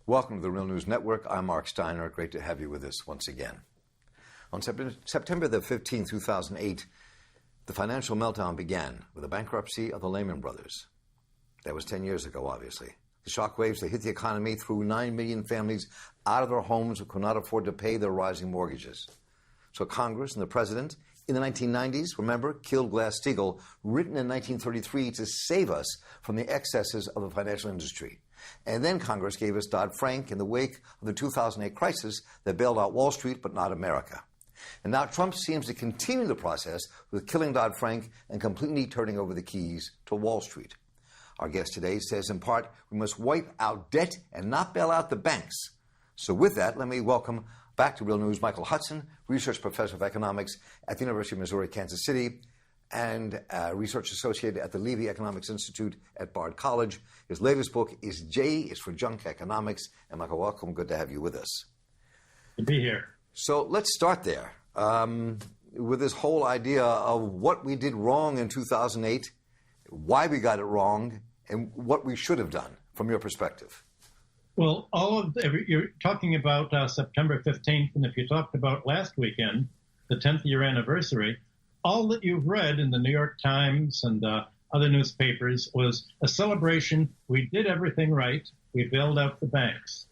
Welcome to the Real News Network. I'm Mark Steiner. Great to have you with us once again. On September the 15th, 2008, the financial meltdown began with the bankruptcy of the Lehman Brothers. That was 10 years ago, obviously. The shockwaves that hit the economy threw 9 million families out of their homes who could not afford to pay their rising mortgages. So Congress and the President, in the 1990s, remember, killed Glass-Steagall, written in 1933 to save us from the excesses of the financial industry. And then Congress gave us Dodd-Frank in the wake of the 2008 crisis that bailed out Wall Street, but not America. And now Trump seems to continue the process with killing Dodd-Frank and completely turning over the keys to Wall Street. Our guest today says, in part, we must wipe out debt and not bail out the banks. So with that, let me welcome back to Real News Michael Hudson, research professor of economics at the University of Missouri, Kansas City, and research associate at the Levy Economics Institute at Bard College. His latest book is J is for Junk Economics. And Michael, welcome. Good to have you with us. Good to be here. So let's start there with this whole idea of what we did wrong in 2008, why we got it wrong, and what we should have done from your perspective. Well, you're talking about September 15th, and if you talked about last weekend, the 10th year anniversary, all that you've read in the New York Times and other newspapers was a celebration. We did everything right. We bailed out the banks.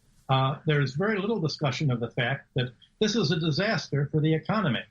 There's very little discussion of the fact that this is a disaster for the economy.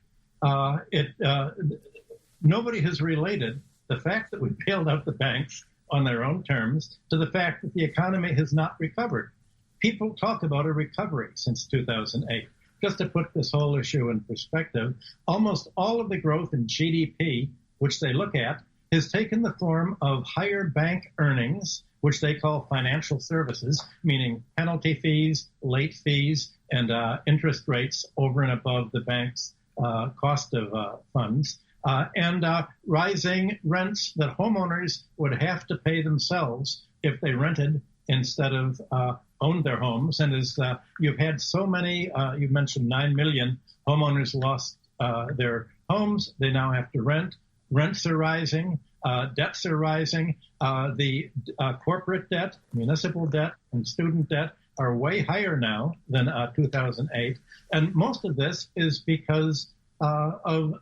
Nobody has related the fact that we bailed out the banks on their own terms to the fact that the economy has not recovered. People talk about a recovery since 2008. Just to put this whole issue in perspective, almost all of the growth in GDP, which they look at, has taken the form of higher bank earnings, which they call financial services, meaning penalty fees, late fees, and interest rates over and above the bank's cost of funds, and rising rents that homeowners would have to pay themselves if they rented instead of owned their homes. And as you've had so many, you mentioned 9 million homeowners lost their homes. They now have to rent. Rents are rising. Debts are rising. The corporate debt, municipal debt, and student debt are way higher now than 2008. And most of this is because of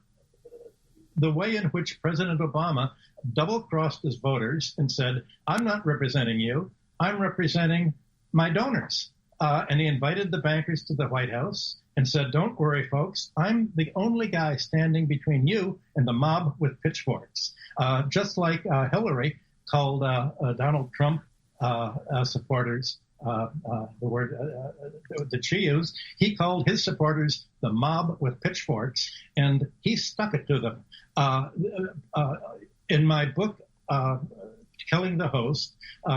the way in which President Obama double-crossed his voters and said, I'm not representing you. I'm representing my donors. And he invited the bankers to the White House and said, don't worry, folks. I'm the only guy standing between you and the mob with pitchforks. Just like Hillary called Donald Trump supporters, the word that she used, he called his supporters the mob with pitchforks, and he stuck it to them. In my book, Killing the Host,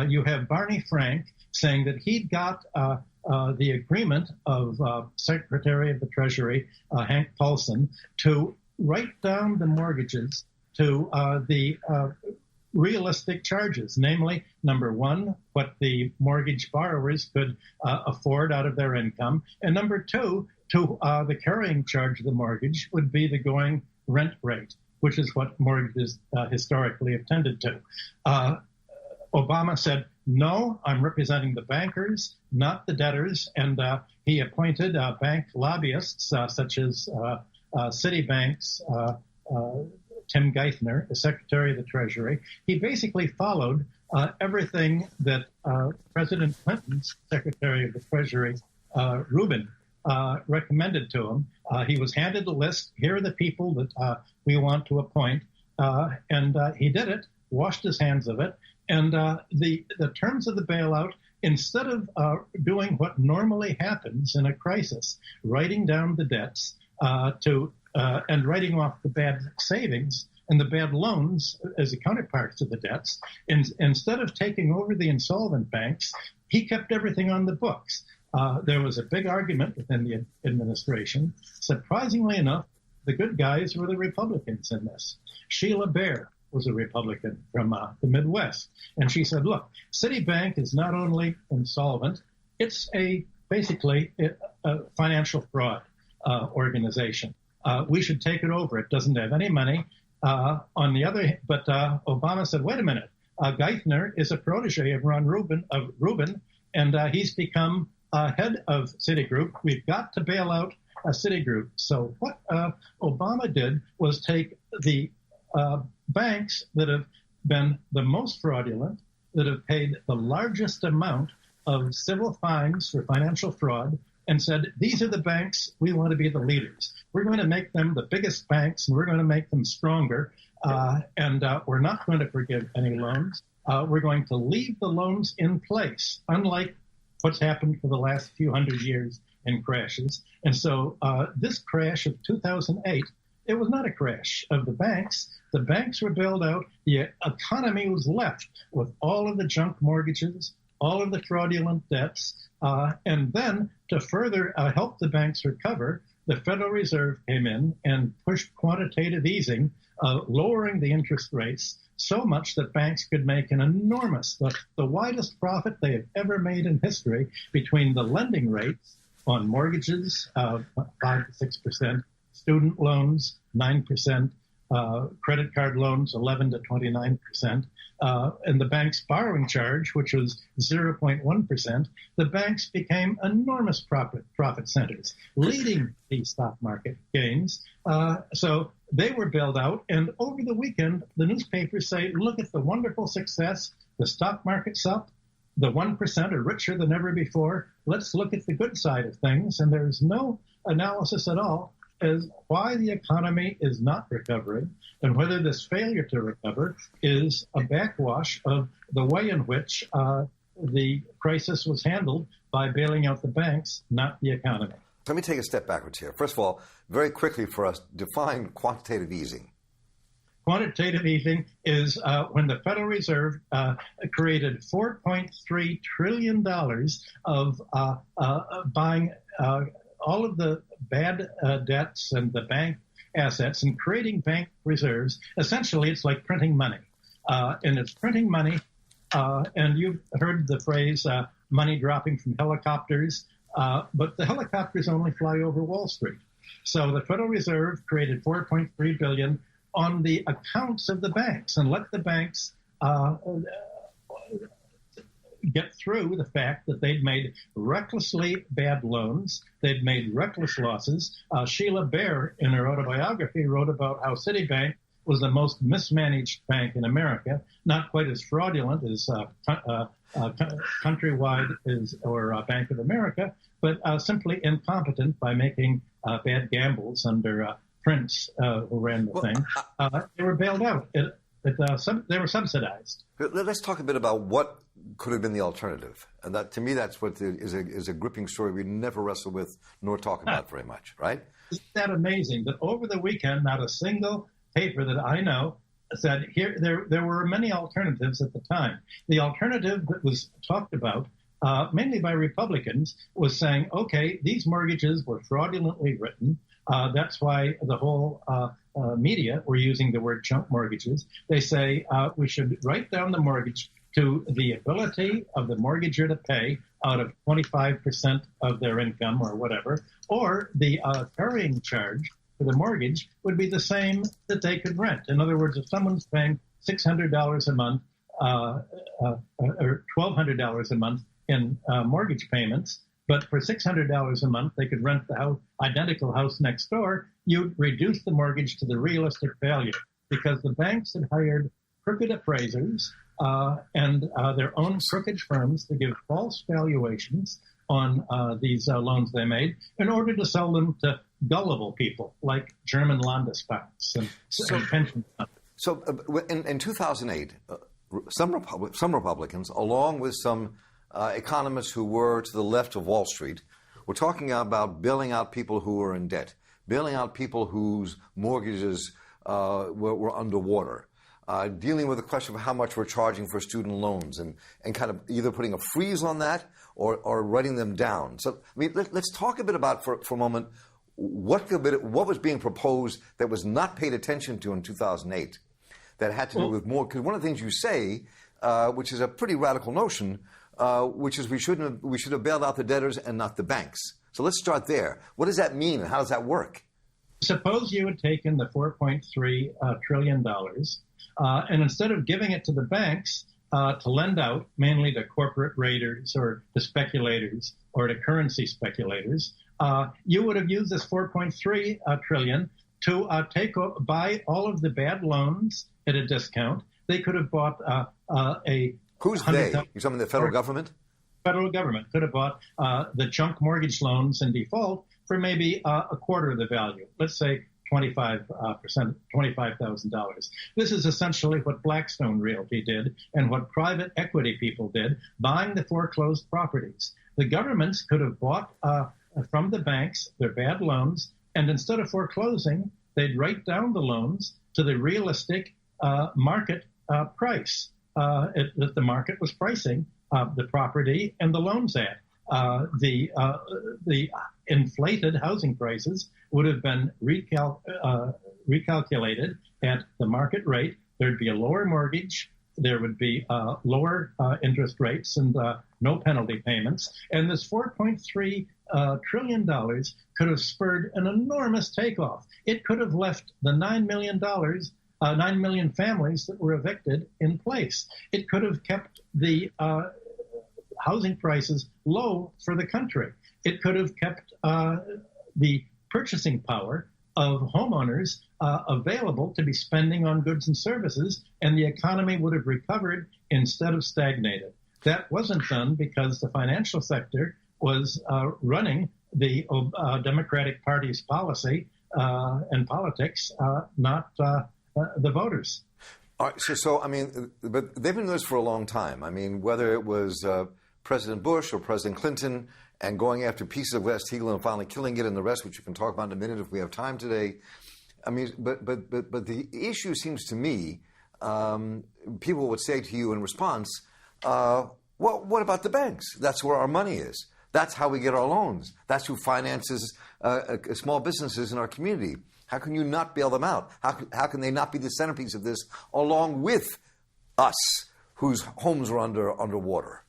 you have Barney Frank saying that he'd got the agreement of Secretary of the Treasury, Hank Paulson, to write down the mortgages to the realistic charges, namely, number one, what the mortgage borrowers could afford out of their income, and number two, to the carrying charge of the mortgage would be the going rent rate, which is what mortgages historically have tended to. Obama said, no, I'm representing the bankers, not the debtors, and he appointed bank lobbyists such as Citibank's Tim Geithner, the Secretary of the Treasury. He basically followed everything that President Clinton's Secretary of the Treasury, Rubin, recommended to him. He was handed a list. Here are the people that we want to appoint. And he did it, washed his hands of it. And the terms of the bailout, instead of doing what normally happens in a crisis, writing down the debts and writing off the bad savings and the bad loans as the counterparts to the debts, instead of taking over the insolvent banks, he kept everything on the books. There was a big argument within the administration. Surprisingly enough, the good guys were the Republicans in this. Sheila Bair was a Republican from the Midwest. And she said, look, Citibank is not only insolvent, it's basically a financial fraud organization. We should take it over. It doesn't have any money. But Obama said, wait a minute. Geithner is a protege of Rubin, and he's become head of Citigroup. We've got to bail out Citigroup. So what Obama did was take the banks that have been the most fraudulent, that have paid the largest amount of civil fines for financial fraud, and said, these are the banks, we want to be the leaders. We're going to make them the biggest banks, and we're going to make them stronger, and we're not going to forgive any loans. We're going to leave the loans in place, unlike what's happened for the last few hundred years in crashes. And so this crash of 2008, it was not a crash of the banks. The banks were bailed out. The economy was left with all of the junk mortgages, all of the fraudulent debts. And then to further help the banks recover, the Federal Reserve came in and pushed quantitative easing, lowering the interest rates so much that banks could make an enormous, the widest profit they have ever made in history between the lending rates on mortgages, 5 to 6%, student loans, 9%, credit card loans, 11 to 29%, and the bank's borrowing charge, which was 0.1%, the banks became enormous profit centers, leading the stock market gains. So they were bailed out, and over the weekend, the newspapers say, look at the wonderful success, the stock market's up, the 1% are richer than ever before. Let's look at the good side of things, and there's no analysis at all as why the economy is not recovering and whether this failure to recover is a backwash of the way in which the crisis was handled by bailing out the banks, not the economy. Let me take a step backwards here. First of all, very quickly for us, define quantitative easing. Quantitative easing is when the Federal Reserve created $4.3 trillion of buying all of the bad debts and the bank assets and creating bank reserves. Essentially, it's like printing money. And it's printing money. And you've heard the phrase money dropping from helicopters. But the helicopters only fly over Wall Street. So the Federal Reserve created $4.3 billion on the accounts of the banks and let the banks get through the fact that they'd made recklessly bad loans. They'd made reckless losses. Sheila Bair, in her autobiography, wrote about how Citibank was the most mismanaged bank in America, not quite as fraudulent as Countrywide or Bank of America, but simply incompetent by making bad gambles under Prince, who ran the thing. They were bailed out. They were subsidized. Let's talk a bit about what could have been the alternative. And that, to me, that's what is a gripping story we never wrestle with nor talk about very much, right? Isn't that amazing that over the weekend, not a single paper that I know said there were many alternatives at the time. The alternative that was talked about, mainly by Republicans, was saying, okay, these mortgages were fraudulently written. That's why the whole media were using the word junk mortgages. They say we should write down the mortgage to the ability of the mortgager to pay out of 25% of their income or whatever, or the carrying charge for the mortgage would be the same that they could rent. In other words, if someone's paying $600 a month or $1,200 a month in mortgage payments, but for $600 a month, they could rent the identical house next door, you'd reduce the mortgage to the realistic value because the banks had hired crooked appraisers and their own crooked firms to give false valuations on these loans they made in order to sell them to gullible people like German Landesbanks and pension funds. So in 2008, some Republicans, along with some economists who were to the left of Wall Street, were talking about bailing out people who were in debt, bailing out people whose mortgages were underwater, dealing with the question of how much we're charging for student loans and kind of either putting a freeze on that or writing them down. So I mean, let's talk a bit about, for a moment, what was being proposed that was not paid attention to in 2008 that had to do with more, because one of the things you say, which is a pretty radical notion, which is we should have bailed out the debtors and not the banks. So let's start there. What does that mean, and how does that work? Suppose you had taken the $4.3 trillion, and instead of giving it to the banks, to lend out mainly to corporate raiders or to speculators or to currency speculators, you would have used this 4.3 trillion to buy all of the bad loans at a discount. They could have bought a... Who's they? You're talking the federal government? Federal government could have bought the junk mortgage loans in default for maybe a quarter of the value. Let's say $25,000. This is essentially what Blackstone Realty did and what private equity people did, buying the foreclosed properties. The governments could have bought from the banks their bad loans, and instead of foreclosing, they'd write down the loans to the realistic market price that the market was pricing the property and the loans at. The inflated housing prices would have been recalculated at the market rate. There'd be a lower mortgage. There would be lower interest rates and no penalty payments. And this $4.3 trillion could have spurred an enormous takeoff. It could have left the $9 million families that were evicted in place. It could have kept the housing prices low for the country. It could have kept the purchasing power of homeowners available to be spending on goods and services, and the economy would have recovered instead of stagnated. That wasn't done because the financial sector was running the Democratic Party's policy and politics, not the voters. All right, so I mean, but they've been doing this for a long time. I mean, whether it was President Bush or President Clinton, and going after pieces of West-Eagle and finally killing it and the rest, which you can talk about in a minute if we have time today. I mean, but the issue seems to me, people would say to you in response, well, what about the banks? That's where our money is. That's how we get our loans. That's who finances small businesses in our community. How can you not bail them out? How can they not be the centerpiece of this along with us, whose homes are underwater?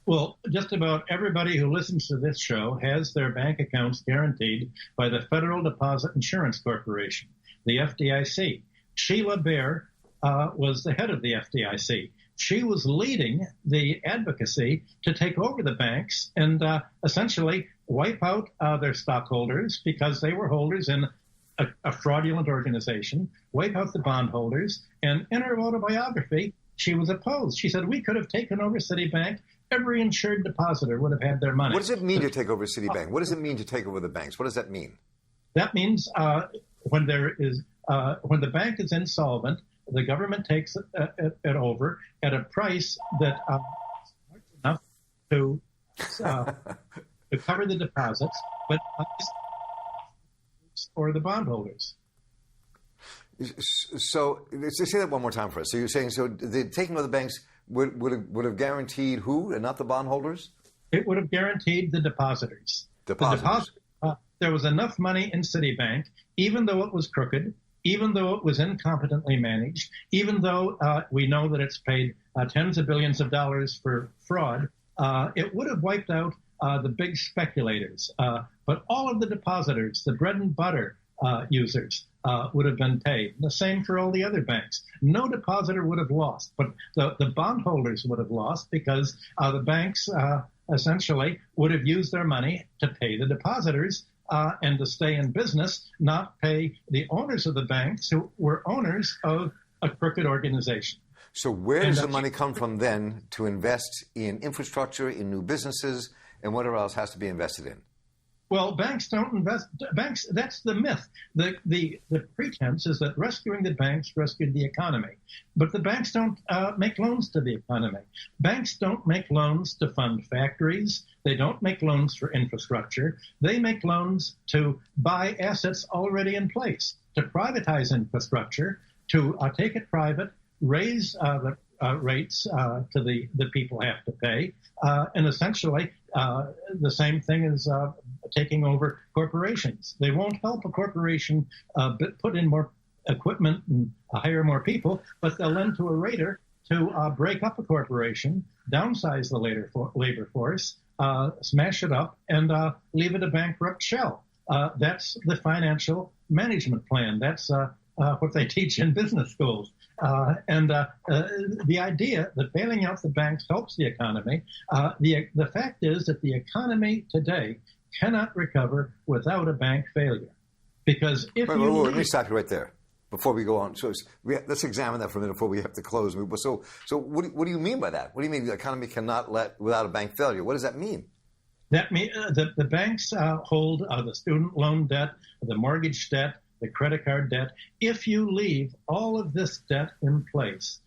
Well, just about everybody who listens to this show has their bank accounts guaranteed by the Federal Deposit Insurance Corporation, the FDIC. Sheila Bair was the head of the FDIC. She was leading the advocacy to take over the banks and essentially wipe out their stockholders because they were holders in a fraudulent organization, wipe out the bondholders. And in her autobiography, she was opposed. She said, we could have taken over Citibank. Every insured depositor would have had their money. What does it mean to take over Citibank? What does it mean to take over the banks? What does that mean? That means when the bank is insolvent, the government takes it over at a price that is enough to cover the deposits, but or the bondholders. So say that one more time for us. So you're saying the taking over the banks would have guaranteed who and not the bondholders? It would have guaranteed the depositors. There was enough money in Citibank, even though it was crooked, even though it was incompetently managed, even though we know that it's paid tens of billions of dollars for fraud, it would have wiped out the big speculators. But all of the depositors, the bread and butter users, would have been paid. The same for all the other banks. No depositor would have lost, but the bondholders would have lost because the banks essentially would have used their money to pay the depositors and to stay in business, not pay the owners of the banks who were owners of a crooked organization. So where does the money come from then to invest in infrastructure, in new businesses, and whatever else has to be invested in? Well, banks don't invest. Banks, that's the myth. The pretense is that rescuing the banks rescued the economy. But the banks don't make loans to the economy. Banks don't make loans to fund factories. They don't make loans for infrastructure. They make loans to buy assets already in place, to privatize infrastructure, to take it private, raise the rates to the people have to pay, and essentially the same thing as taking over corporations. They won't help a corporation put in more equipment and hire more people, but they'll lend to a raider to break up a corporation, downsize the labor force, smash it up, and leave it a bankrupt shell. That's the financial management plan. That's what they teach in business schools. The idea that bailing out the banks helps the economy, the fact is that the economy today cannot recover without a bank failure. Because if let me stop you right there before we go on. So let's examine that for a minute before we have to close. So what do you mean by that? What do you mean the economy cannot without a bank failure? What does that mean? That means the banks hold the student loan debt, the mortgage debt, the credit card debt. If you leave all of this debt in place,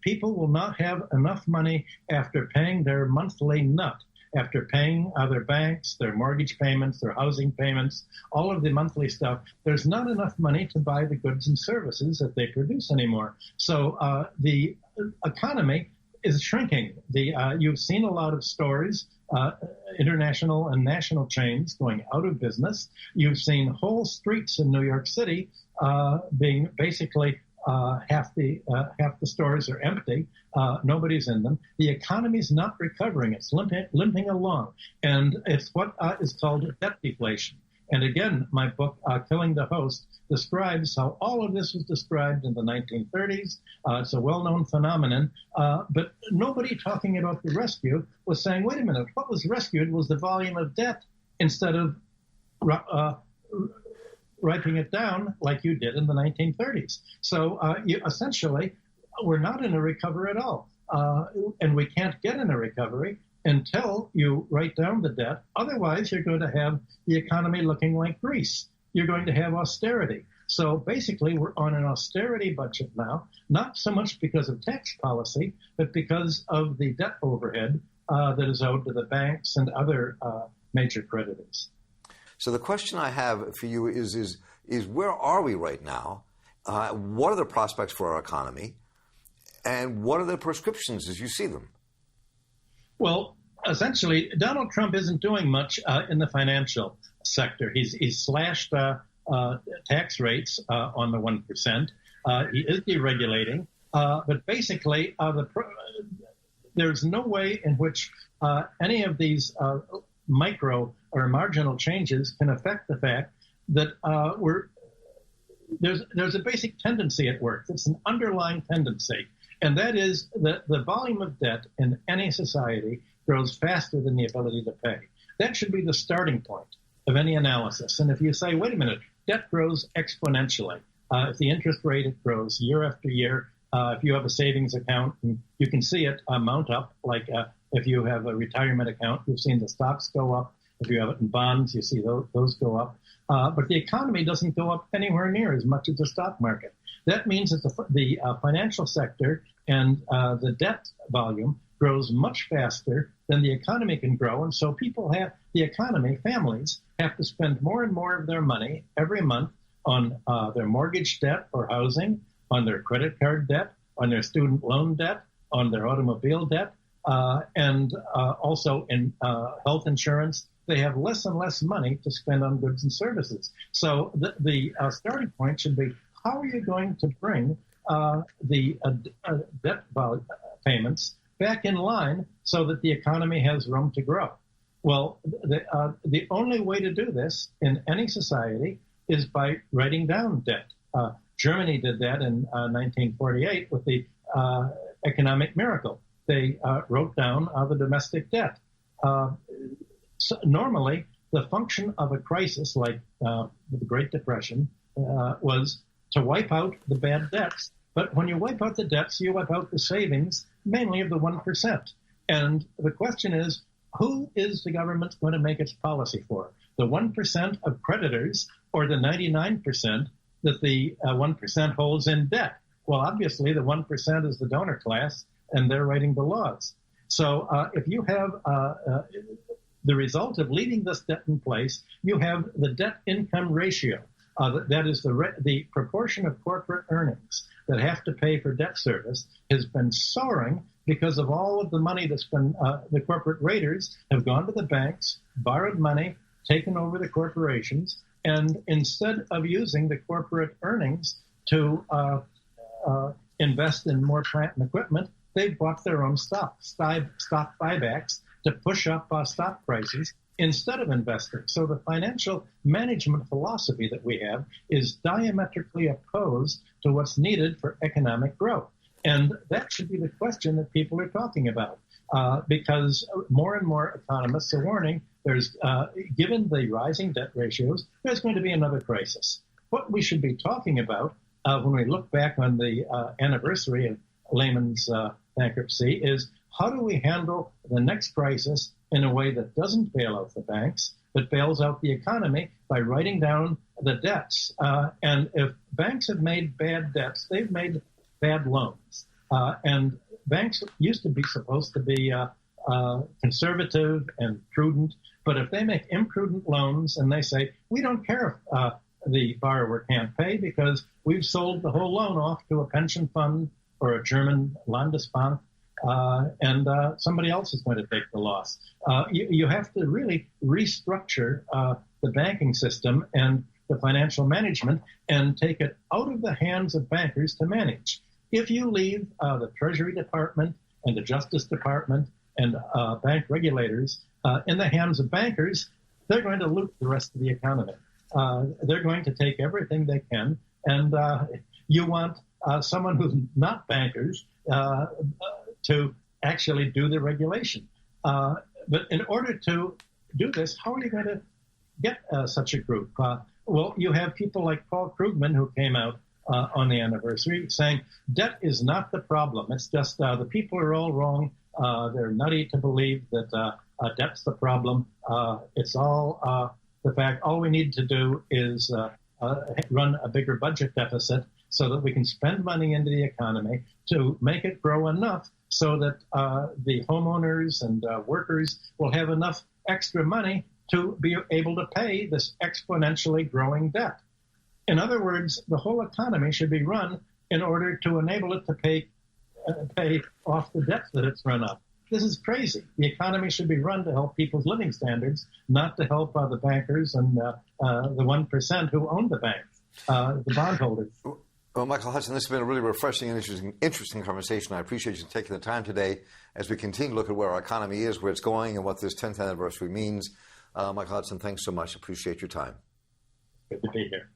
people will not have enough money after paying their monthly nut, after paying their banks, their mortgage payments, their housing payments, all of the monthly stuff. There's not enough money to buy the goods and services that they produce anymore. So the economy is shrinking. You've seen a lot of stories, international and national chains going out of business. You've seen whole streets in New York City being basically half the stores are empty. Nobody's in them. The economy's not recovering. It's limping along, and it's what is called debt deflation. And again, my book, Killing the Host, describes how all of this was described in the 1930s. It's a well-known phenomenon, but nobody talking about the rescue was saying, wait a minute, what was rescued was the volume of debt instead of writing it down like you did in the 1930s. So essentially, we're not in a recovery at all. And we can't get in a recovery until you write down the debt. Otherwise, you're going to have the economy looking like Greece. You're going to have austerity. So basically, we're on an austerity budget now, not so much because of tax policy, but because of the debt overhead that is owed to the banks and other major creditors. So the question I have for you is where are we right now? What are the prospects for our economy? And what are the prescriptions as you see them? Well, essentially, Donald Trump isn't doing much in the financial sector. He's slashed tax rates on the 1%. He is deregulating. But basically, there's no way in which any of these micro or marginal changes can affect the fact that there's a basic tendency at work. It's an underlying tendency. And that is that the volume of debt in any society grows faster than the ability to pay. That should be the starting point of any analysis. And if you say, wait a minute, debt grows exponentially. If the interest rate, it grows year after year. If you have a savings account, you can see it mount up. Like if you have a retirement account, you've seen the stocks go up. If you have it in bonds, you see those go up. But the economy doesn't go up anywhere near as much as the stock market. That means that the financial sector and the debt volume grows much faster than the economy can grow. And so families have to spend more and more of their money every month on their mortgage debt or housing, on their credit card debt, on their student loan debt, on their automobile debt, and also in health insurance. They have less and less money to spend on goods and services. So the starting point should be, how are you going to bring the debt payments back in line so that the economy has room to grow? Well, the only way to do this in any society is by writing down debt. Germany did that in 1948 with the economic miracle. They wrote down the domestic debt. So normally, the function of a crisis like the Great Depression was to wipe out the bad debts. But when you wipe out the debts, you wipe out the savings, mainly of the 1%. And the question is, who is the government going to make its policy for? The 1% of creditors or the 99% that the 1% holds in debt? Well, obviously, the 1% is the donor class, and they're writing the laws. So if you have the result of leaving this debt in place, you have the debt-income ratio. That is the proportion of corporate earnings that have to pay for debt service has been soaring because of all of the money that's been, the corporate raiders have gone to the banks, borrowed money, taken over the corporations, and instead of using the corporate earnings to invest in more plant and equipment, they've bought their own stock buybacks to push up stock prices instead of investing. So the financial management philosophy that we have is diametrically opposed to what's needed for economic growth. And that should be the question that people are talking about, because more and more economists are warning given the rising debt ratios, there's going to be another crisis. What we should be talking about when we look back on the anniversary of Lehman's bankruptcy is how do we handle the next crisis in a way that doesn't bail out the banks, but bails out the economy by writing down the debts. And if banks have made bad debts, they've made bad loans. And banks used to be supposed to be conservative and prudent, but if they make imprudent loans and they say, we don't care if the borrower can't pay because we've sold the whole loan off to a pension fund or a German Landesbank, and somebody else is going to take the loss. You have to really restructure the banking system and the financial management and take it out of the hands of bankers to manage. If you leave the Treasury Department and the Justice Department and bank regulators in the hands of bankers, they're going to loot the rest of the economy. They're going to take everything they can, and you want someone who's not bankers to actually do the regulation. But in order to do this, how are you going to get such a group? Well, you have people like Paul Krugman, who came out on the anniversary saying debt is not the problem. It's just the people are all wrong. They're nutty to believe that debt's the problem. It's all the fact. All we need to do is run a bigger budget deficit so that we can spend money into the economy to make it grow enough so that the homeowners and workers will have enough extra money to be able to pay this exponentially growing debt. In other words, the whole economy should be run in order to enable it to pay off the debt that it's run up. This is crazy. The economy should be run to help people's living standards, not to help the bankers and the 1% who own the banks, the bondholders. Well, Michael Hudson, this has been a really refreshing and interesting conversation. I appreciate you taking the time today as we continue to look at where our economy is, where it's going, and what this 10th anniversary means. Michael Hudson, thanks so much. Appreciate your time. Good to be here.